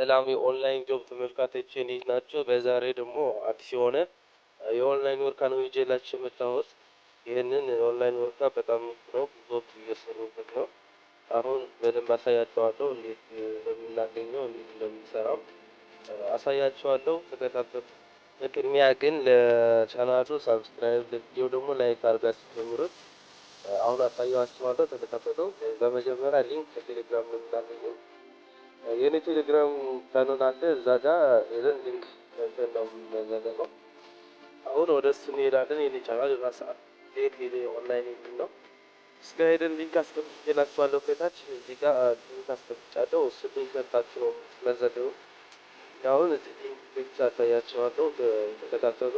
ሰላም የኦንላይን ጆብ ተመልካቾች እንዴት ናቸው? በዛሬ ደግሞ አዲስ የሆነ የኦንላይን ወርክ ነው ይዤላችሁ የመጣሁት። ይህንን የኦንላይን ወርክ በጣም ነው ብዙዎች እየሰሩበት ነው። አሁን በደንብ አሳያቸዋለሁ እንዴት እንደምናገኘው እንዴት እንደምንሰራው አሳያቸዋለሁ። ተከታተሉ። በቅድሚያ ግን ለቻናሉ ሳብስክራይብ ለቪዲዮ ደግሞ ላይክ አድርጋችሁ ጀምሩት። አሁን አሳያችኋለሁ። ተከታተሉ። በመጀመሪያ ሊንክ ከቴሌግራም ነው የምናገኘው። የኔ ቴሌግራም ቻናል አለ እዛ ጋር ሊንክ ነው የምናገኘው። አሁን ወደ እሱ እንሄዳለን። የኔ ቻናል ራሳ ቴሌ ኦንላይን የሚል ነው። እስከ ሄደን ሊንክ አስቀምጬላችኋለሁ ከታች እዚህ ጋር ሊንክ አስቀምጫለሁ። እሱ ሊንክ መጣችሁ ነው መዘደው። አሁን እዚህ ሊንክ ብቻ አሳያችኋለሁ። ተከታተሉ።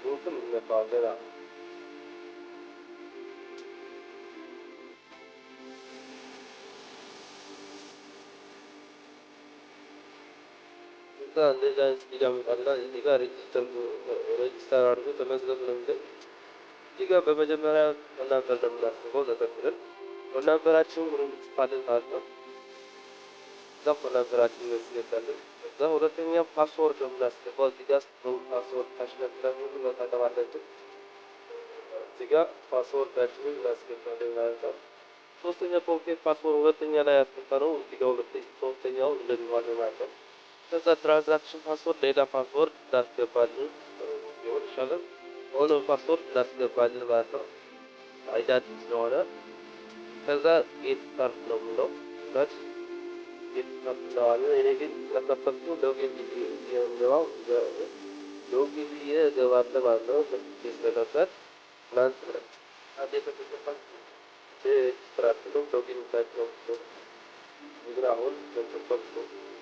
ሊንክም እንነካዋለን። እንደዛ ይዳምጣልና እዚህ ጋር ሬጅስተር አድርጎ ተመዝገቡ ነው የሚለው። እዚህ ጋር በመጀመሪያ ወናበር ለምናስገባው ተከትለን ወናበራችንን ሁሉ ጽፋለን ማለት ነው። እዛ ወናበራችንን እናስገባለን። እዛ ሁለተኛ ፓስወርድ ለምናስገባው እዚህ ጋር ፓስወርድ ታሽለፍለን ሁሉ መጠቀም አለብን። እዚህ ጋር ፓስወርዳችንን እናስገባለን ማለት ነው። ሶስተኛ ፖኬት ፓስወርድ ሁለተኛ ላይ ያስገባነው እዚህ ጋር ሶስተኛው እንደዚህ ማለት ነው። ከዛ ትራንዛክሽን ፓስወርድ ሌላ ፓስወርድ እናስገባለን ይሆን ይሻላል። ሆኖ ፓስወርድ እናስገባለን ማለት ነው። አይዳት ስለሆነ ከዛ ጌት ስታርት ነው የምለው በት ጌት ስታርት ስለዋለ እኔ ግን ከከፈቱ ሎጊን የምገባው ሎጊን እገባለሁ ማለት ነው። ስለተሰጠት ማለት አንዴ ከተከፈተ ስራት ነው ሎጊን ታቸው ግን አሁን ከተከፈቱ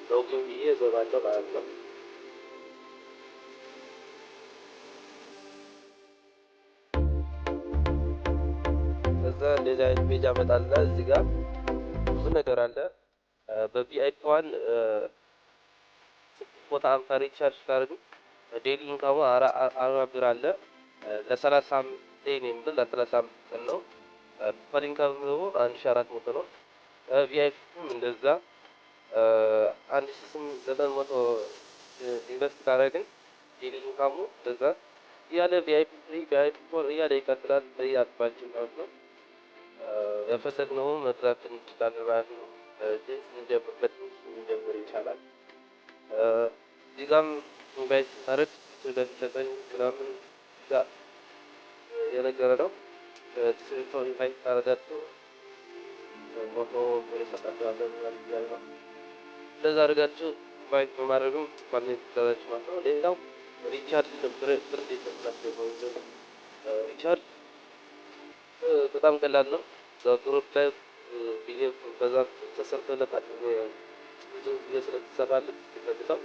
ሎጊን ብዬ እገባለሁ ማለት ነው። ከዛ እንደዚህ አይነት ፔጅ አመጣልና እዚህ ጋር ብዙ ነገር አለ። በቪአይፒ ዋን ቦታ ሪቻርጅ ታደርጉ ዴሊ ኢንካሙ 40 ብር አለ። ለ30 ዴይ ነው የሚል ለ30 ቀን ነው። ፐር ኢንካም ደግሞ 1400 ነው። ቪአይፒም እንደዛ 1900 ኢንቨስት ካደረግን ዴሊ ኢንካሙ እንደዛ እያለ ቪአይፒ 3 ቪአይፒ 4 እያለ ይቀጥላል። በየአቅማችን ማለት ነው። የፈለግነውን መግዛት እንችላለን ማለት ነው። እንጀምር ይቻላል። እዚህ ጋርም ኢንቫይት ታረግ ስለሚሰጠኝ ምናምን ጋር የነገረ ነው። ስልቶ ኢንቫይት ታረጋችሁ ሞቶ ይሰጣችኋል ማለት ነው። እንደዛ አድርጋችሁ ኢንቫይት በማድረግም ማግኘት ትችላላችሁ ማለት ነው። ሌላው ሪቻርድ ብር እንዴት ነው ሪቻርድ በጣም ቀላል ነው። ግሩፕ ላይ ቪዲዮ በዛ ተሰርቶለታል። ብዙ ጊዜ ስለተሰራለት ይፈልጋል።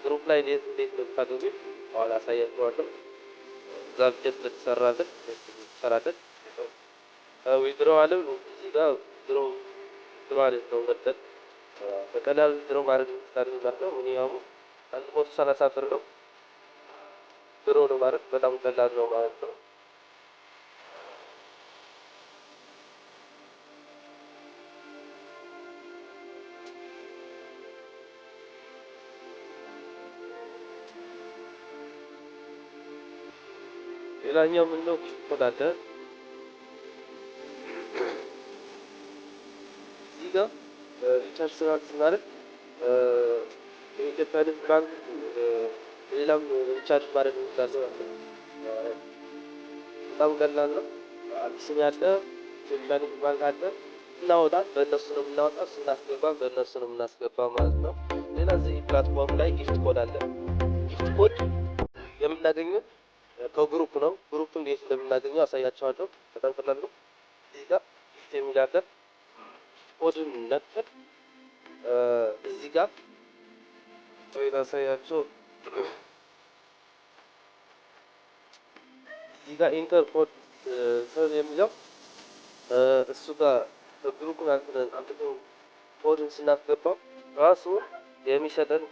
ግሩፕ ላይ እንዴት ልታገኙት አሁን አሳያችኋለሁ። እዛ ቪዲዮ ስለተሰራለት ተሰራለት ዊድሮ አለ እዚህ ጋር ድሮ ማለት ነው መጠን በቀላል ድሮ ማድረግ ይችላል ነው። እኔ አሁን 130 ብር ነው ድሮ ነው ማለት በጣም ቀላል ነው ማለት ነው። ሌላኛው ምንድነው ኮድ አለ እዚህ ጋር ሪቻርጅ ስናደርግ የኢትዮጵያ ንግድ ባንክ ሌላም ሪቻርጅ ማድረግ እንችላለን። በጣም ቀላል ነው። አቢሲኒያ አለ፣ ኢትዮጵያ ንግድ ባንክ አለ። እናወጣ በእነሱ ነው የምናወጣው፣ ስናስገባ በእነሱ ነው የምናስገባው ማለት ነው። ሌላ እዚህ ፕላትፎርም ላይ ጊፍት ኮድ አለ። ጊፍት ኮድ የምናገኘው ከግሩፕ ነው። ግሩፕ እንዴት እንደምናገኘው አሳያችኋለሁ። በጣም ቀላል ነው። እዚህ ጋር ጊፍት የሚል አለ። ኮድን ነጥብ እዚህ ጋር አሳያችሁ። እዚህ ጋር ኢንተር ኮድ ሰው የሚለው እሱ ጋር ግሩፑን አንተን ኮድን ስናስገባው ራሱ የሚሰጠን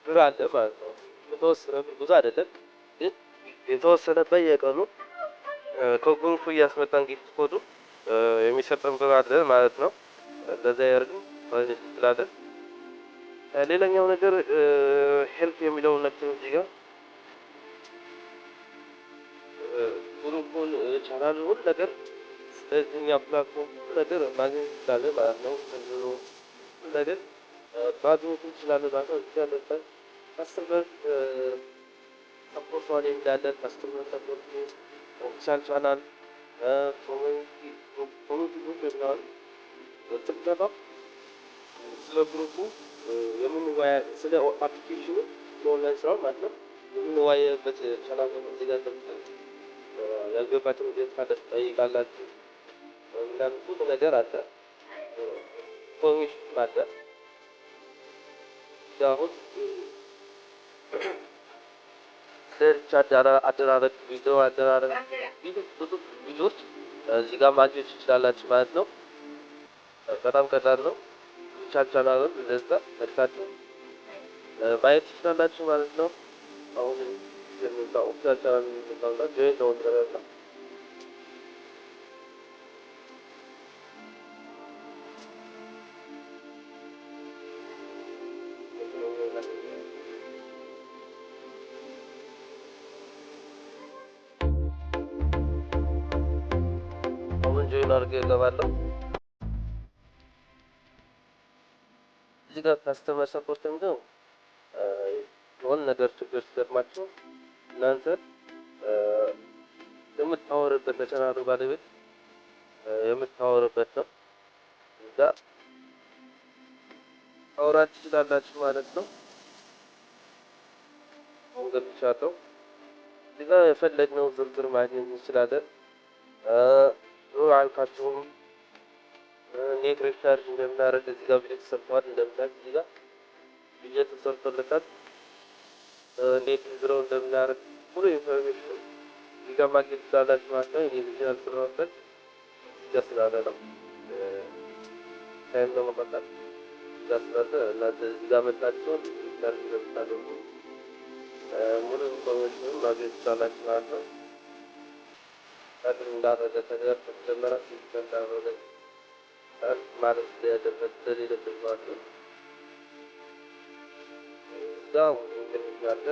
ብር አለ ማለት ነው። የተወሰነ ብዙ አይደለም ግን የተወሰነ በየቀኑ ከግሩፑ እያስመጣን ጊፍት ኮዱ የሚሰጠን ብር አለ ማለት ነው። ለዛ ያርግን ማለት ይችላል። ሌላኛው ነገር ሄልፕ የሚለውን ነገር እዚህ ጋር ግሩፑን ቻናል ሁሉ ነገር በዚህኛው ፕላትፎርም ሁሉ ነገር ማግኘት ትችላለህ ማለት ነው። ሁሉ ነገር ማግኘት ትችላለህ ማለት ነው። እዚህ ያለበት ካስተመር ሰፖርት ዋን የሚላለን ካስተመር ሰፖርት ኦፊሻል ቻናል ኮሚኒቲ ግሩፕ የሚለዋል ስትገባ ስለ ግሩፑ የምንወያይ ስለ አፕሊኬሽኑ በኦንላይን ስራው ማለት ነው የምንወያይበት ቻናል ነው። እዚህ ጋር ያልገባችሁ እንዴት ካለ ትጠይቃላችሁ ምናምን ብዙ ነገር አለ። ኮሚሽን አለ። አሁን ሰርች አደራረግ ቪዲዮ አደራረግ ብዙ ቪዲዮዎች እዚህ ጋር ማግኘት ትችላላችሁ ማለት ነው። በጣም ቀላል ነው። ቻናሉን እንደዛ ነካችሁ ማየት ትችላላችሁ ማለት ነው። አሁን የምንጣው ቻናል የሚባለው ጆይን ነው እንደረዳ አሁን ጆይን አድርጌ እገባለሁ። እዚህ ጋር ካስተመር ሰፖርት ነው የሆነ ነገር ችግር ሲገጥማችሁ እናንተ የምታወሩበት ለቻናሉ ባለቤት የምታወሩበት ነው። እዛ ማውራት ትችላላችሁ ማለት ነው። አሁን ገብቻለሁ። እዚህ ጋር የፈለግነው ዝርዝር ማግኘት እንችላለን። አልካችሁም ኔት ሪቻርጅ እንደምናደርግ እዚህ ጋር ቪዲዮ ተሰርቷል። እንደምናውቅ እዚህ ጋር ቪዲዮ ተሰርቶለታል። ኔት ዊዝድሮው እንደምናደርግ ሙሉ ኢንፎርሜሽን እዚህ ጋር ማግኘት ትችላላችሁ ማለት ነው። እኔ ቪዲዮ አልሰራሁበት እዚህ ጋር ስላለ ነው ታይም ለመቆጠብ እዚህ ጋር ስላለ እናንተ እዚህ ጋር መጣችሁ ሪቻርጅ እንደምታደርጉ ሙሉ ኢንፎርሜሽን ማግኘት ትችላላችሁ ማለት ነው። እንዳደረገ ተገር ተጀመረ ሲስተም ማለት ያለበት ስለሌለበት ማለት ነው። እዛው እንግዲህ ያለ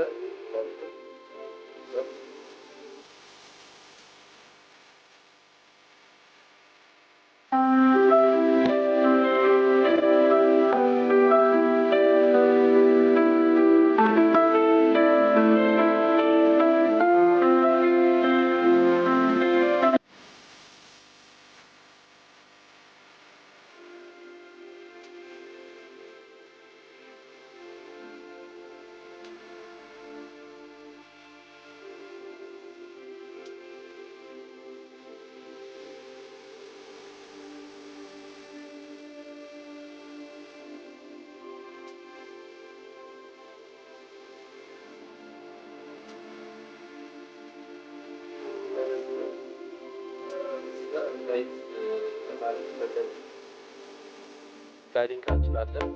ጋይዲንግ እንችላለን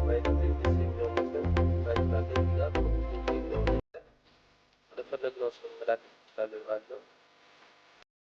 ወይ የሚሆን ነገር ጋይድ ለፈለግነው ሰው መላክ እንችላለን ማለት ነው።